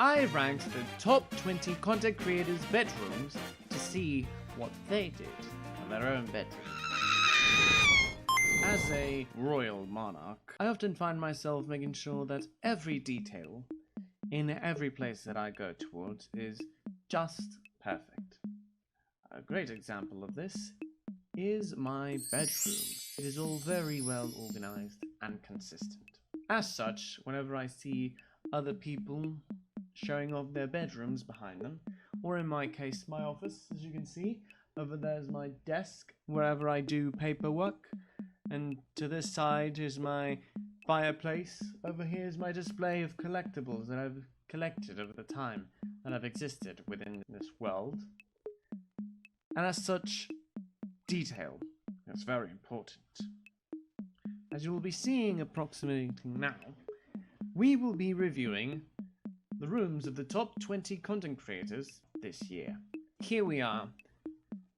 I ranked the top 20 content creators' bedrooms to see what they did in their own bedroom. As a royal monarch, I often find myself making sure that every detail in every place that I go towards is just perfect. A great example of this is my bedroom. It is all very well organized and consistent. As such, whenever I see other people showing off their bedrooms behind them, or in my case, my office, as you can see, over there's my desk, wherever I do paperwork, and to this side is my fireplace. Over here is my display of collectibles that I've collected over the time that I've existed within this world. And as such, detail is very important. As you will be seeing approximating now, we will be reviewing the rooms of the top 20 content creators this year. Here we are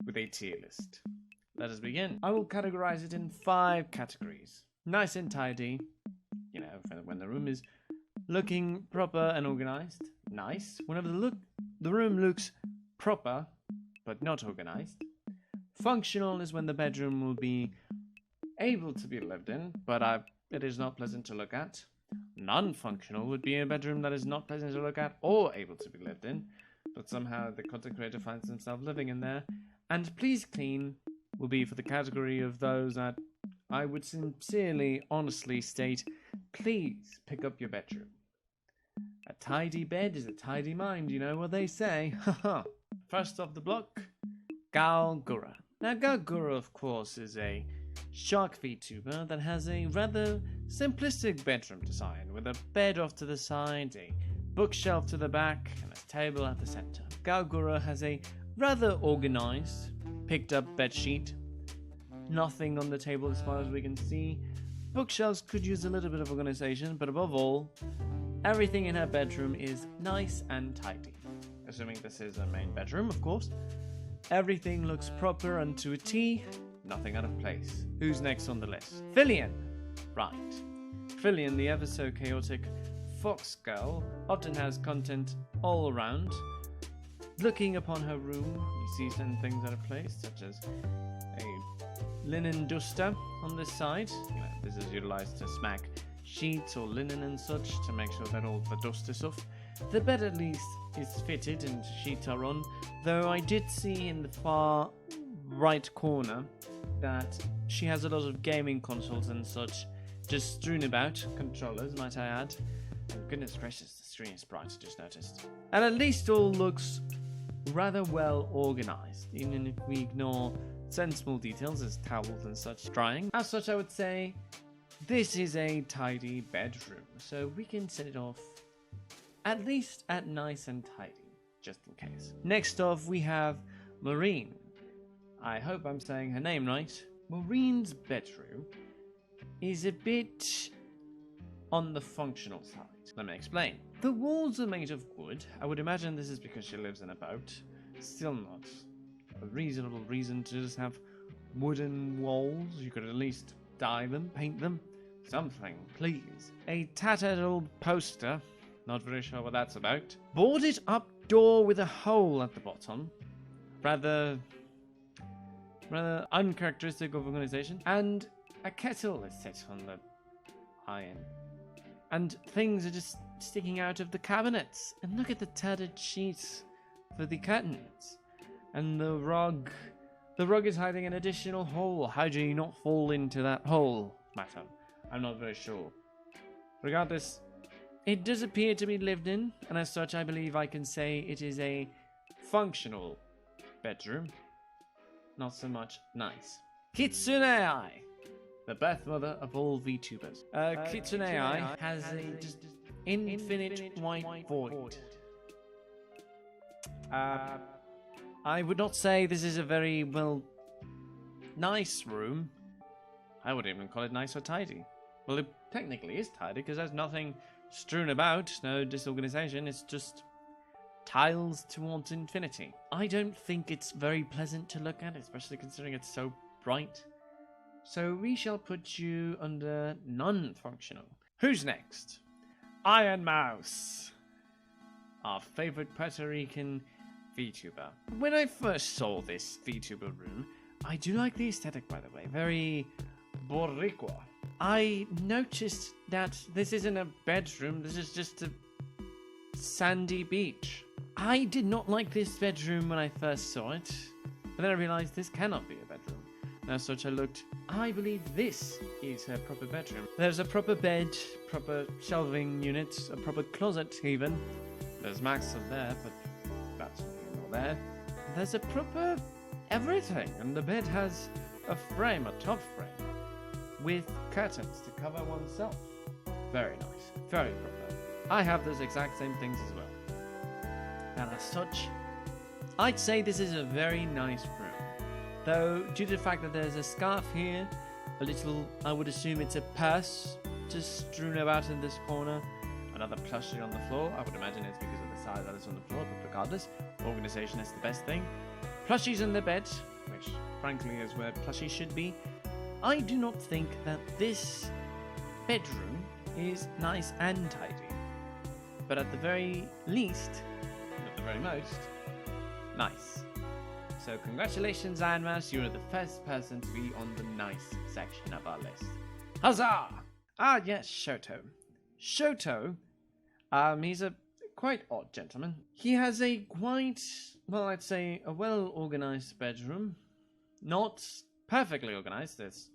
with a tier list. Let us begin. I will categorize it in 5 categories. Nice and tidy, you know, when the room is looking proper and organized. Nice. Whenever the room looks proper but not organized. Functional is when the bedroom will be able to be lived in, but it is not pleasant to look at. Non-functional would be a bedroom that is not pleasant to look at or able to be lived in, but somehow the content creator finds himself living in there. And please clean will be for the category of those that I would sincerely, honestly state, please pick up your bedroom. A tidy bed is a tidy mind, you know what they say. Haha. First off the block, Galgura. Now Galgura, of course, is a shark VTuber that has a rather simplistic bedroom design with a bed off to the side, a bookshelf to the back, and a table at the center. Galgura has a rather organized, picked up bedsheet. Nothing on the table as far as we can see. Bookshelves could use a little bit of organization, but above all, everything in her bedroom is nice and tidy. Assuming this is a main bedroom, of course. Everything looks proper and to a T, nothing out of place. Who's next on the list? Fillion. Right. Fillion, the ever so chaotic fox girl, often has content all around. Looking upon her room, you see certain things out of place, such as a linen duster on this side. You know, this is utilized to smack sheets or linen and such to make sure that all the dust is off. The bed at least is fitted and sheets are on, though I did see in the far right corner that she has a lot of gaming consoles and such just strewn about, controllers might I add. And goodness gracious, the screen is bright, I just noticed. And at least all looks rather well organized, even if we ignore certain small details as towels and such drying. As such, I would say this is a tidy bedroom, so we can set it off at least at nice and tidy, just in case. Next off, we have Maureen. I hope I'm saying her name right. Maureen's bedroom is a bit on the functional side. Let me explain. The walls are made of wood. I would imagine this is because she lives in a boat. Still not a reasonable reason to just have wooden walls. You could at least dye them, paint them. Something, please. A tattered old poster. Not very sure what that's about. Boarded up door with a hole at the bottom. Rather uncharacteristic of organization. And a kettle is set on the iron. And things are just sticking out of the cabinets. And look at the tattered sheets for the curtains. And the rug. The rug is hiding an additional hole. How do you not fall into that hole? Matter. I'm not very sure. Regardless, it does appear to be lived in, and as such I believe I can say it is a functional bedroom. Not so much nice. Kitsune Ai, the birth mother of all VTubers. Kitsune Ai has a just infinite white void. I would not say this is a very, well, nice room. I wouldn't even call it nice or tidy. Well, it technically is tidy because there's nothing strewn about, no disorganization, it's just tiles towards infinity. I don't think it's very pleasant to look at, especially considering it's so bright. So we shall put you under non-functional. Who's next? Iron Mouse. our favorite Puerto Rican VTuber. When I first saw this VTuber room, I do like the aesthetic, by the way, very Boricua. I noticed that this isn't a bedroom, this is just a sandy beach. I did not like this bedroom when I first saw it, but then I realized this cannot be a bedroom. And as such I looked, I believe this is her proper bedroom. There's a proper bed, proper shelving unit, a proper closet even. There's Max up there, but that's not there. There's a proper everything, and the bed has a frame, a top frame, with curtains to cover oneself. Very nice, very proper. I have those exact same things as well. And as such, I'd say this is a very nice room. Though, due to the fact that there's a scarf here, a little, I would assume it's a purse just strewn about in this corner, another plushie on the floor. I would imagine it's because of the size that it's on the floor, but regardless, organization is the best thing. Plushies in the bed, which frankly is where plushies should be. I do not think that this bedroom is nice and tidy, but at the very least, at the very most, nice. So congratulations, Anmas, you are the first person to be on the nice section of our list. Huzzah! Ah yes, Shoto. Shoto, he's a quite odd gentleman. He has a quite, well, I'd say a well-organized bedroom. Not perfectly organized, there's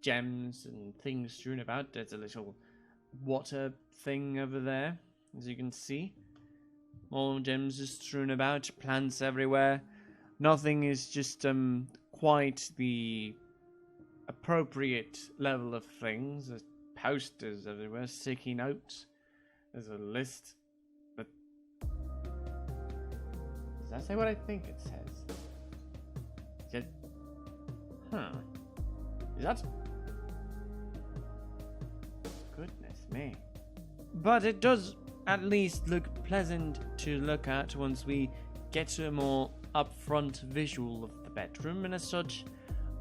gems and things strewn about. There's a little water thing over there, as you can see. More gems are strewn about, plants everywhere. Nothing is just quite the appropriate level of things. There's posters everywhere, sticky notes. There's a list. But does that say what I think it says? Is it? Huh. Is that? Goodness me. But it does at least look pleasant to look at once we get to a more upfront visual of the bedroom, and as such,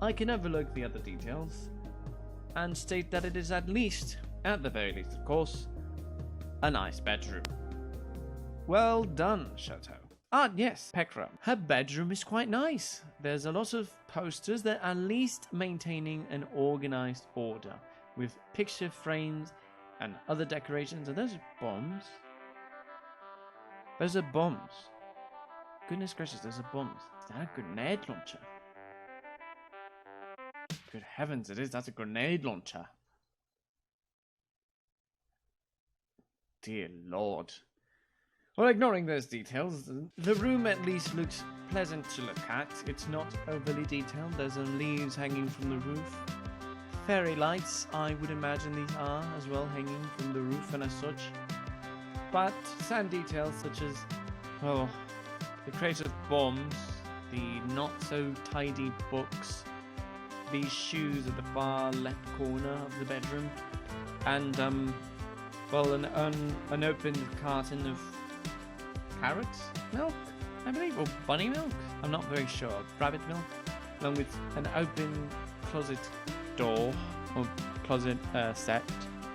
I can overlook the other details and state that it is at least, at the very least of course, a nice bedroom. Well done, Shoto. Ah yes, Pekra. Her bedroom is quite nice. There's a lot of posters that are at least maintaining an organized order, with picture frames and other decorations, and those are bombs. Those are bombs. Goodness gracious, those are bombs. Is that a grenade launcher? Good heavens, it is. That's a grenade launcher. Dear Lord. Well, ignoring those details, the room at least looks pleasant to look at. It's not overly detailed. There's some leaves hanging from the roof. Fairy lights, I would imagine these are as well, hanging from the roof and as such. But some details such as, oh, the crate of bombs, the not-so-tidy books, these shoes at the far left corner of the bedroom, and, well, an opened carton of carrots milk, I believe, or bunny milk? I'm not very sure. Rabbit milk, along with an open closet door, or closet set.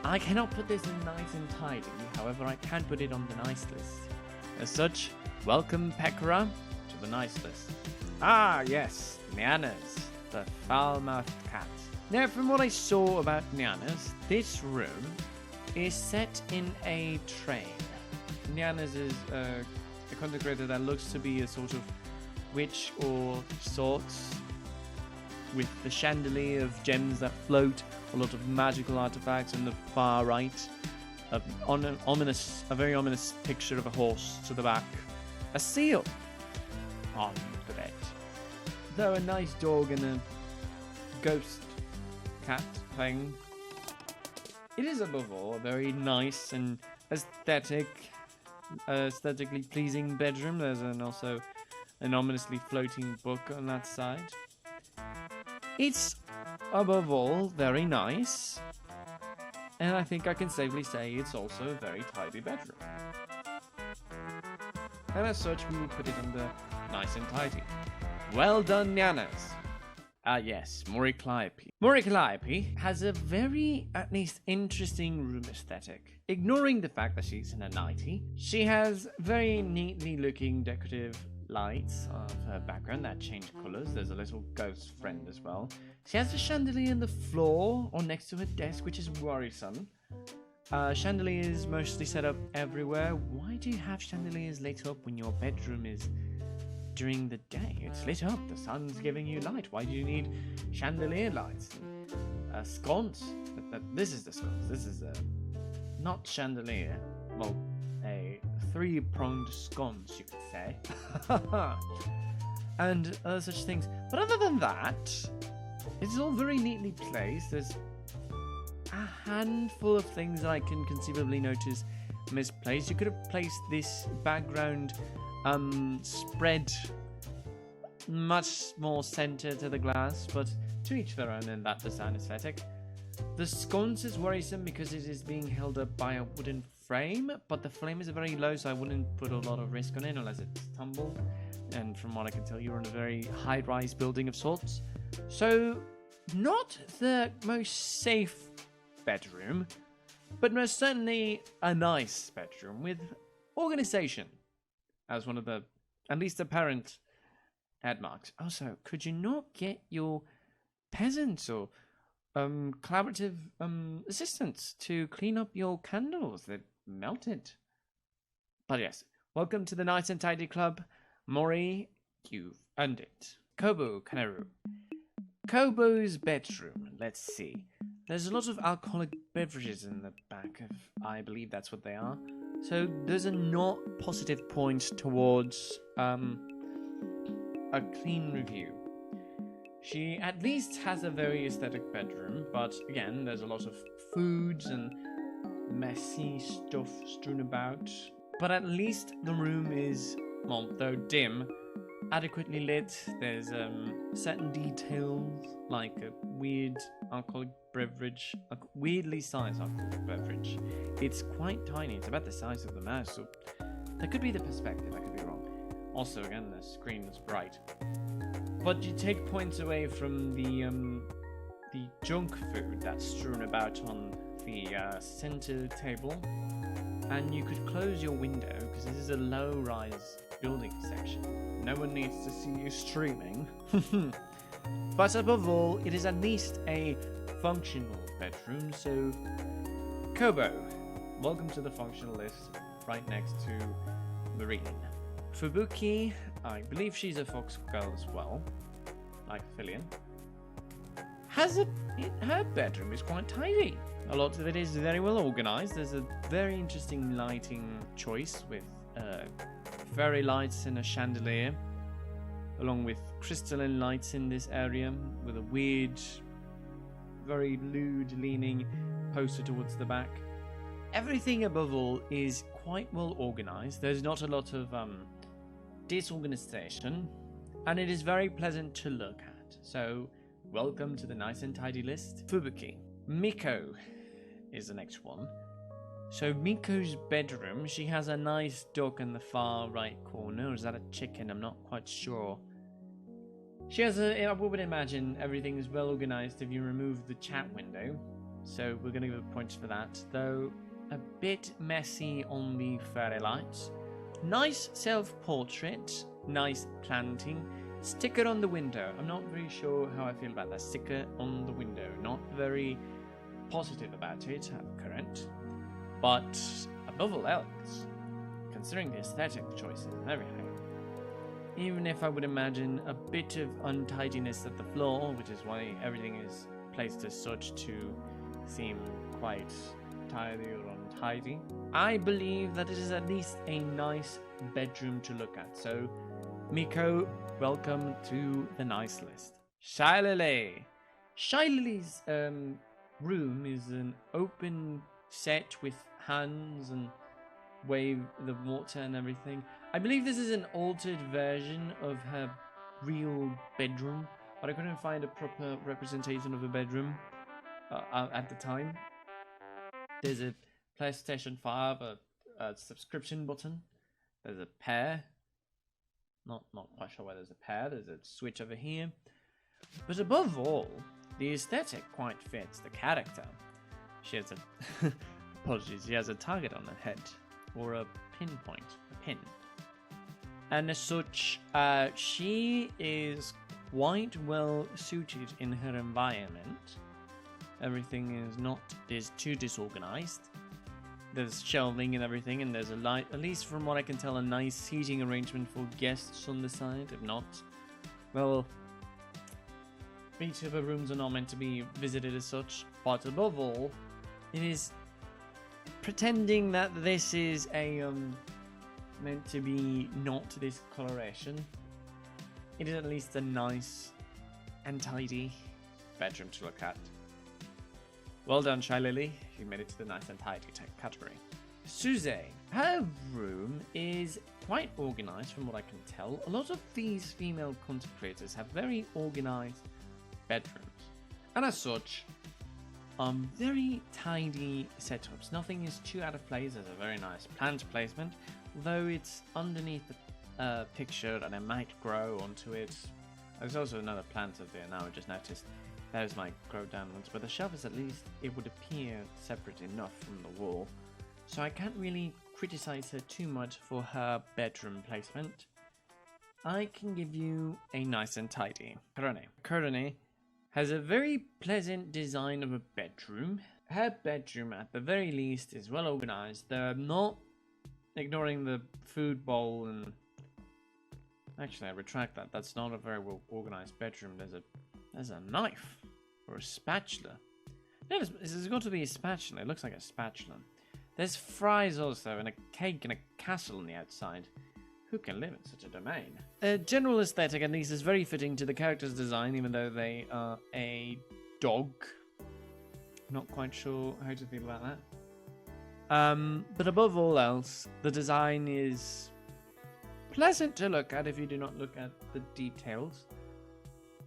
I cannot put this in nice and tidy, however I can put it on the nice list. As such, welcome, Pekra, to the nice list. Ah, yes, Nyanas, the foul-mouthed cat. Now, from what I saw about Nyanas, this room is set in a train. Nyanas is a content creator that looks to be a sort of witch or sorts, with the chandelier of gems that float, a lot of magical artifacts on the far right, a very ominous picture of a horse to the back, a seal on the bed, though a nice dog and a ghost cat thing. It is above all a very nice and aesthetically pleasing bedroom. There's also an ominously floating book on that side. It's above all very nice, and I think I can safely say it's also a very tidy bedroom. And as such, we will put it under nice and tidy. Well done, Nyanas. Yes, Mori Calliope. Mori Calliope has a very, at least, interesting room aesthetic. Ignoring the fact that she's in a 90, she has very neatly looking decorative lights of her background that change colors. There's a little ghost friend as well. She has a chandelier on the floor or next to her desk, which is worrisome. Chandeliers mostly set up everywhere. Why do you have chandeliers lit up when your bedroom is during the day? It's lit up. The sun's giving you light. Why do you need chandelier lights? Sconce. This is the sconce. This is not chandelier. Well, a three-pronged sconce, you could say. And other such things. But other than that, it's all very neatly placed. There's a handful of things that I can conceivably notice misplaced. You could have placed this background spread much more center to the glass, but to each their own in that design aesthetic. The sconce is worrisome because it is being held up by a wooden frame, but the flame is very low, so I wouldn't put a lot of risk on it unless it's tumbled. And from what I can tell, you're in a very high-rise building of sorts. So, not the most safe bedroom, but most certainly a nice bedroom with organization as one of the, at least apparent, head marks. Also, could you not get your peasants or collaborative assistants to clean up your candles? They're melted. But yes, welcome to the Nice and Tidy Club. Mori, you've earned it. Kobo Kanaru. Kobo's bedroom. Let's see. There's a lot of alcoholic beverages in the back of, I believe that's what they are. So those are not positive points towards a clean review. She at least has a very aesthetic bedroom, but again, there's a lot of foods and messy stuff strewn about. But at least the room is, well, though dim, adequately lit. There's certain details, like a weird alcoholic beverage, a weirdly sized alcoholic beverage. It's quite tiny. It's about the size of the mouse, so that could be the perspective. I could be wrong. Also, again, the screen was bright. But you take points away from the junk food that's strewn about on the center table, and you could close your window because this is a low-rise building section. No one needs to see you streaming. But above all, it is at least a functional bedroom, so Kobo, welcome to the functional list, right next to Marine. Fubuki, I believe she's a fox girl as well, like Fillion. Her bedroom is quite tidy. A lot of it is very well organized. There's a very interesting lighting choice with fairy lights and a chandelier, along with crystalline lights in this area, with a weird, very lewd leaning poster towards the back. Everything above all is quite well organized. There's not a lot of disorganization, and it is very pleasant to look at. So, welcome to the Nice and Tidy list. Fubuki. Miko is the next one. So Miko's bedroom, she has a nice duck in the far right corner. Or is that a chicken? I'm not quite sure. She has I would imagine everything is well organized if you remove the chat window. So we're going to give her points for that. Though a bit messy on the fairy lights. Nice self-portrait. Nice planting. Sticker on the window. I'm not very sure how I feel about that sticker on the window. Not very positive about it at current. But above all else, considering the aesthetic choices and everything, even if I would imagine a bit of untidiness at the floor, which is why everything is placed as such to seem quite tidy or untidy, I believe that it is at least a nice bedroom to look at. So, Miko, welcome to the nice list. Shylily. Shylily's room is an open set with hands and wave the water and everything. I believe this is an altered version of her real bedroom, but I couldn't find a proper representation of a bedroom at the time. There's a PlayStation 5, a subscription button. There's a pair. Not quite sure why there's a pair. There's a switch over here. But above all, the aesthetic quite fits the character. She has a apologies, she has a target on her head, or a pinpoint, a pin. And as such, she is quite well suited in her environment. Everything is too disorganized. There's shelving and everything, and there's at least from what I can tell, a nice seating arrangement for guests on the side. If not, well, VTuber rooms are not meant to be visited as such. But above all, it is pretending that this is a meant to be not this coloration. It is at least a nice and tidy bedroom to look at. Well done, Shy Lily. You made it to the nice and tidy category. Suze, her room is quite organized from what I can tell. A lot of these female content creators have very organized bedrooms. And as such, very tidy setups. Nothing is too out of place. There's a very nice plant placement, though it's underneath the picture and it might grow onto it. There's also another plant up there now, I just noticed. Those might grow downwards, but the shelf is at least, it would appear separate enough from the wall. So I can't really criticize her too much for her bedroom placement. I can give you a nice and tidy. Kurone has a very pleasant design of a bedroom. Her bedroom, at the very least, is well organized. They're not ignoring the food bowl and... Actually, I retract that. That's not a very well organized bedroom. There's a knife or a spatula. No, it's got to be a spatula. It looks like a spatula. There's fries also, and a cake and a castle on the outside. Who can live in such a domain? A general aesthetic, at least, is very fitting to the character's design, even though they are a dog. Not quite sure how to feel about that. But above all else, the design is pleasant to look at if you do not look at the details.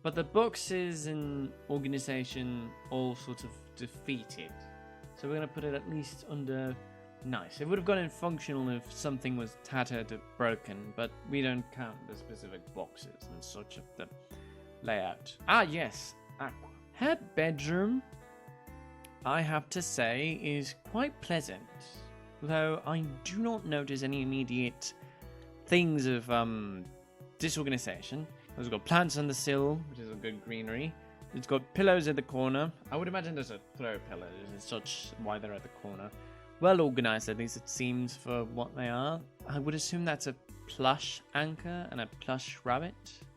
But the boxes and organization all sort of defeat it. So we're going to put it at least under nice. It would have gone in functional if something was tattered or broken, but we don't count the specific boxes and such of the layout. Ah, yes, Aqua. Her bedroom, I have to say, is quite pleasant. Though I do not notice any immediate things of disorganization. It's got plants on the sill, which is a good greenery. It's got pillows at the corner. I would imagine there's a throw pillows and such why they're at the corner. Well organized, at least it seems, for what they are. I would assume that's a plush anchor and a plush rabbit,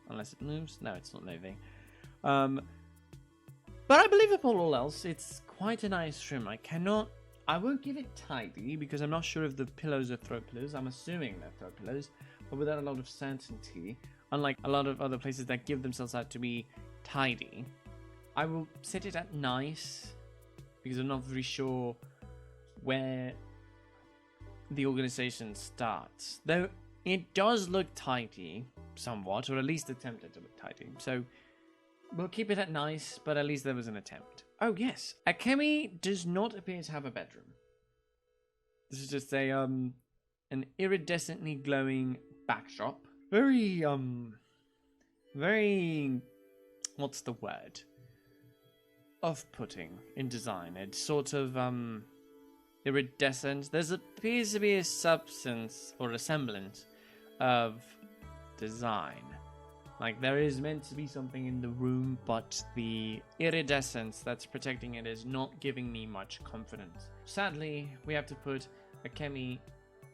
unless it moves. No, it's not moving. But I believe above all else, it's quite a nice room. I won't give it tidy because I'm not sure if the pillows are throw pillows. I'm assuming they're throw pillows, but without a lot of certainty. Unlike a lot of other places that give themselves out to be tidy, I will set it at nice because I'm not very sure where the organization starts. Though it does look tidy somewhat, or at least attempted to look tidy. So we'll keep it at nice, but at least there was an attempt. Oh yes, Akemi does not appear to have a bedroom. This is just a an iridescently glowing backdrop. Very what's the word? Off-putting in design. It's sort of iridescent. There appears to be a substance or a semblance of design. Like there is meant to be something in the room, but the iridescence that's protecting it is not giving me much confidence. Sadly, we have to put Akemi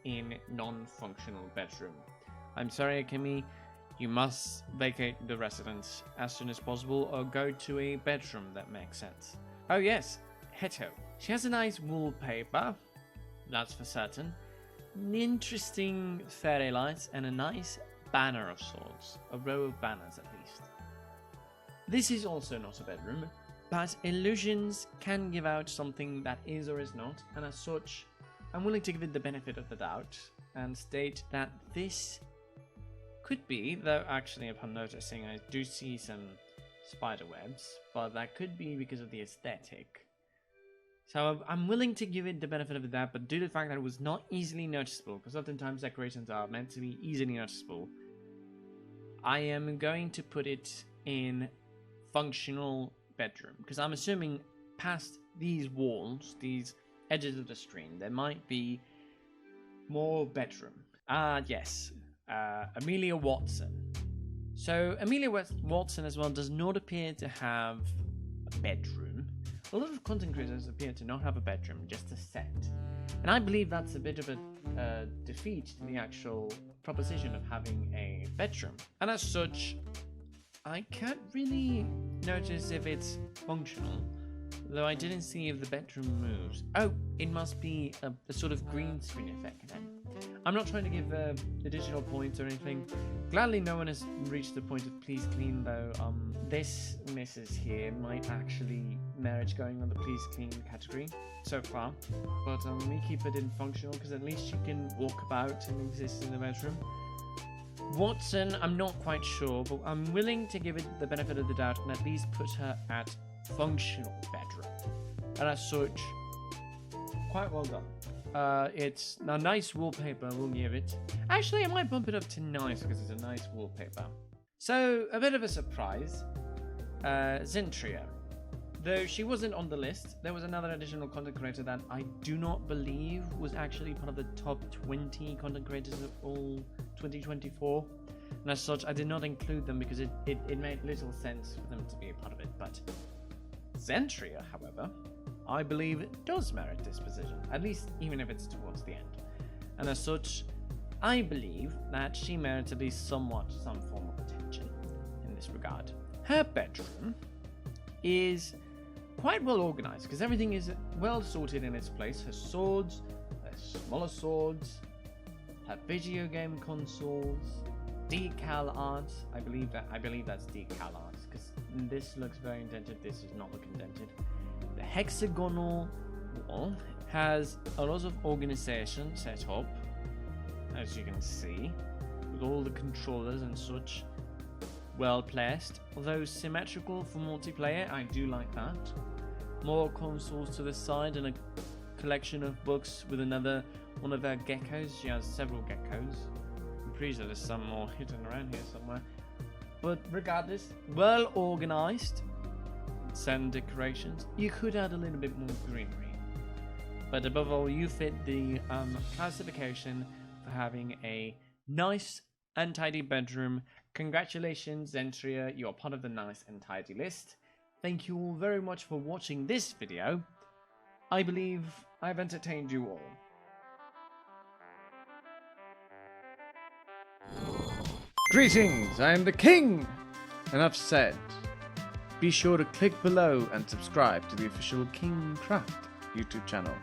in non-functional bedroom. I'm sorry, Akemi, you must vacate the residence as soon as possible or go to a bedroom that makes sense. Oh yes, Heto. She has a nice wallpaper, that's for certain. An interesting fairy lights and a nice banner of sorts. A row of banners at least. This is also not a bedroom, but illusions can give out something that is or is not, and as such, I'm willing to give it the benefit of the doubt and state that this could be, though actually upon noticing I do see some spider webs, but that could be because of the aesthetic. So I'm willing to give it the benefit of the doubt, but due to the fact that it was not easily noticeable, because oftentimes decorations are meant to be easily noticeable, I am going to put it in functional bedroom, because I'm assuming past these walls, these edges of the screen, there might be more bedroom. Yes, Amelia Watson. So Amelia Watson as well does not appear to have a bedroom. A lot of content creators appear to not have a bedroom, just a set. And I believe that's a bit of a defeat to the actual proposition of having a bedroom. And as such, I can't really notice if it's functional, though I didn't see if the bedroom moves. Oh, it must be a sort of green screen effect then. I'm not trying to give additional points or anything. Gladly no one has reached the point of please clean though. This missus here might actually merit going on the please clean category so far. But we keep it in functional because at least she can walk about and exist in the bedroom. Watson, I'm not quite sure, but I'm willing to give it the benefit of the doubt and at least put her at functional bedroom. And as such, quite well done. It's a nice wallpaper, we'll give it. Actually, I might bump it up to nice because it's a nice wallpaper. So, a bit of a surprise. Zentria. Though she wasn't on the list, there was another additional content creator that I do not believe was actually part of the top 20 content creators of all 2024. And as such, I did not include them because it made little sense for them to be a part of it. But Zentria, however, I believe it does merit this position, at least even if it's towards the end. And as such, I believe that she merits at least some form of attention in this regard. Her bedroom is quite well organized because everything is well sorted in its place. Her swords, her smaller swords, her video game consoles, decal art. I believe that's decal art because this looks very indented. This does not look indented. The hexagonal wall has a lot of organization set up, as you can see, with all the controllers and such well placed. Although symmetrical for multiplayer, I do like that. More consoles to the side and a collection of books with one of her geckos. She has several geckos. I'm pretty sure there's some more hidden around here somewhere. But regardless, well organized. Certain decorations. You could add a little bit more greenery, but above all, you fit the classification for having a nice and tidy bedroom. Congratulations, Zentria, you're part of the nice and tidy list. Thank you all very much for watching this video. I believe I've entertained you all. Greetings, I am the king. Enough said. Be sure to click below and subscribe to the official King Craft YouTube channel.